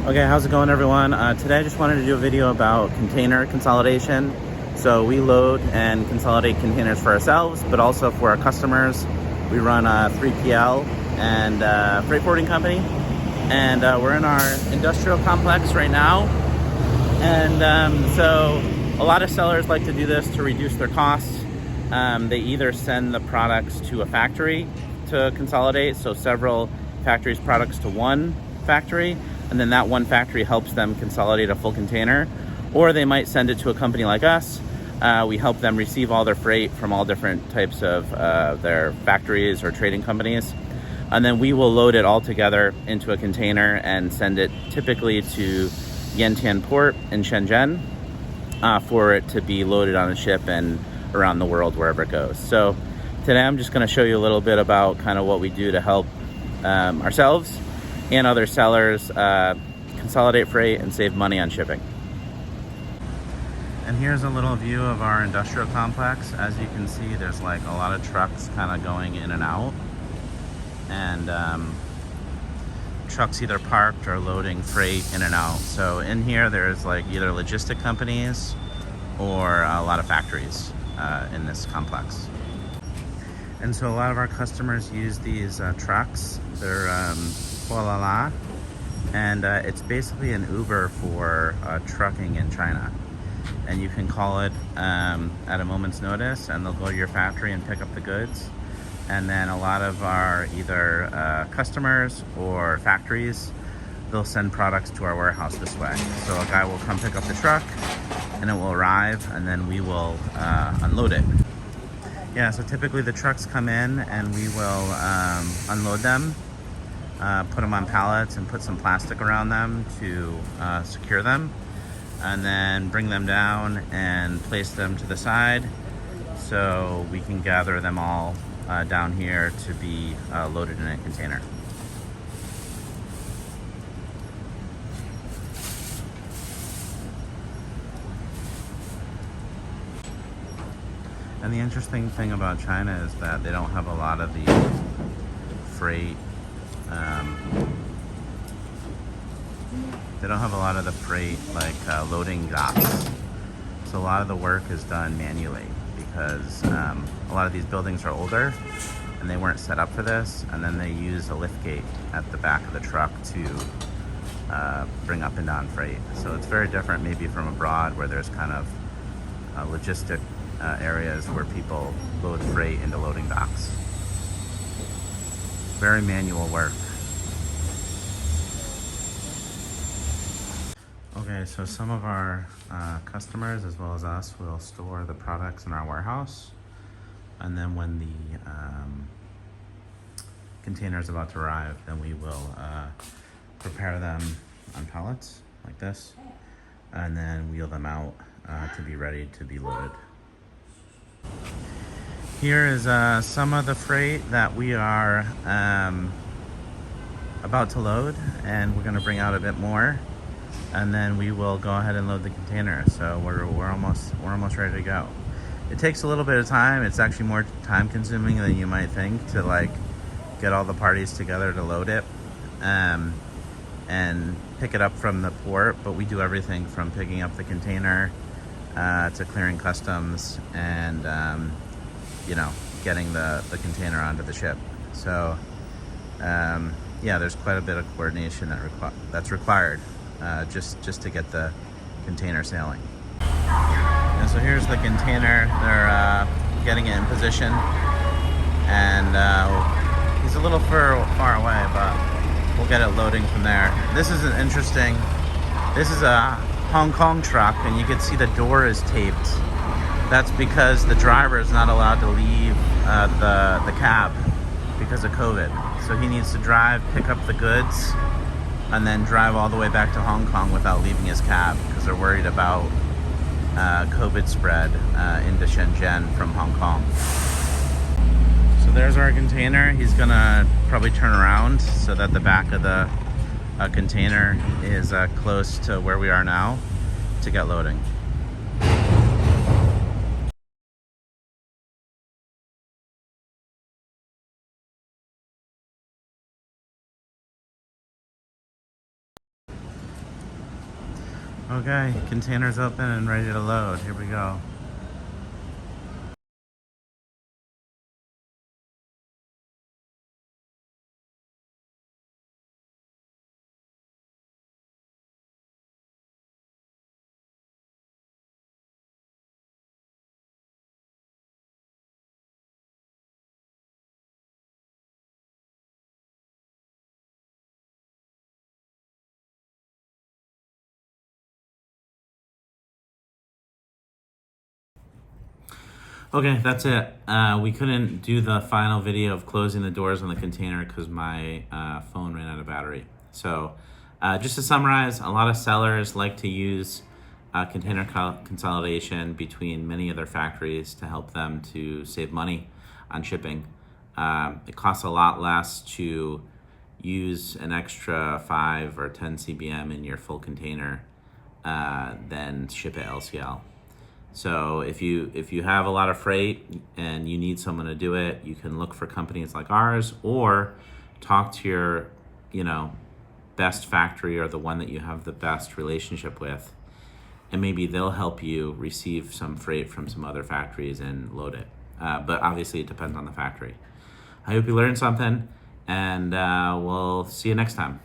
Okay, how's it going, everyone? Today I just wanted to do a video about container consolidation. So we load and consolidate containers for ourselves, but also for our customers. We run a 3PL and freight forwarding company, and we're in our industrial complex right now. And so a lot of sellers like to do this to reduce their costs. They either send the products to a factory to consolidate, so several factories' products to one factory, and then that one factory helps them consolidate a full container. Or they might send it to a company like us. We help them receive all their freight from all different types of their factories or trading companies. And then we will load it all together into a container and send it typically to Yantian Port in Shenzhen for it to be loaded on a ship and around the world wherever it goes. So today I'm just going to show you a little bit about kind of what we do to help ourselves and other sellers consolidate freight and save money on shipping. And here's a little view of our industrial complex. As you can see, there's like a lot of trucks kind of going in and out, and trucks either parked or loading freight in and out. So in here there's like either logistic companies or a lot of factories in this complex. And so a lot of our customers use these trucks. They're Kuala, and it's basically an Uber for trucking in China. And you can call it at a moment's notice, and they'll go to your factory and pick up the goods. And then a lot of our either customers or factories, they'll send products to our warehouse this way. So a guy will come pick up the truck, and it will arrive, and then we will unload it. Yeah, so typically the trucks come in and we will unload them, put them on pallets and put some plastic around them to secure them, and then bring them down and place them to the side so we can gather them all down here to be loaded in a container. And the interesting thing about China is that they don't have a lot of the freight. They don't have a lot of the freight like loading docks. So a lot of the work is done manually because a lot of these buildings are older and they weren't set up for this. And then they use a lift gate at the back of the truck to bring up and down freight. So it's very different maybe from abroad where there's kind of logistic areas where people load freight into loading docks. Very manual work. Okay, so some of our customers as well as us will store the products in our warehouse, and then when the container is about to arrive, then we will prepare them on pallets like this, and then wheel them out to be ready to be loaded. Here is some of the freight that we are about to load, and we're going to bring out a bit more, and then we will go ahead and load the container. So we're almost ready to go. It takes a little bit of time. It's actually more time consuming than you might think to like get all the parties together to load it and pick it up from the port. But we do everything from picking up the container to clearing customs and getting the container onto the ship. So yeah, there's quite a bit of coordination that's required just to get the container sailing. And so here's the container. They're getting it in position, and he's a little far away, but we'll get it loading from there. This is this is a Hong Kong truck, and you can see the door is taped. That's because the driver is not allowed to leave the cab because of COVID. So he needs to drive, pick up the goods, and then drive all the way back to Hong Kong without leaving his cab because they're worried about COVID spread into Shenzhen from Hong Kong. So there's our container. He's gonna probably turn around so that the back of the container is close to where we are now to get loading. Okay, container's open and ready to load. Here we go. Okay, that's it. We couldn't do the final video of closing the doors on the container because my phone ran out of battery. So just to summarize, a lot of sellers like to use container consolidation between many of their factories to help them to save money on shipping. It costs a lot less to use an extra 5 or 10 CBM in your full container than ship it LCL. So if you have a lot of freight and you need someone to do it, you can look for companies like ours or talk to your, best factory or the one that you have the best relationship with, and maybe they'll help you receive some freight from some other factories and load it. But obviously it depends on the factory. I hope you learned something, and we'll see you next time.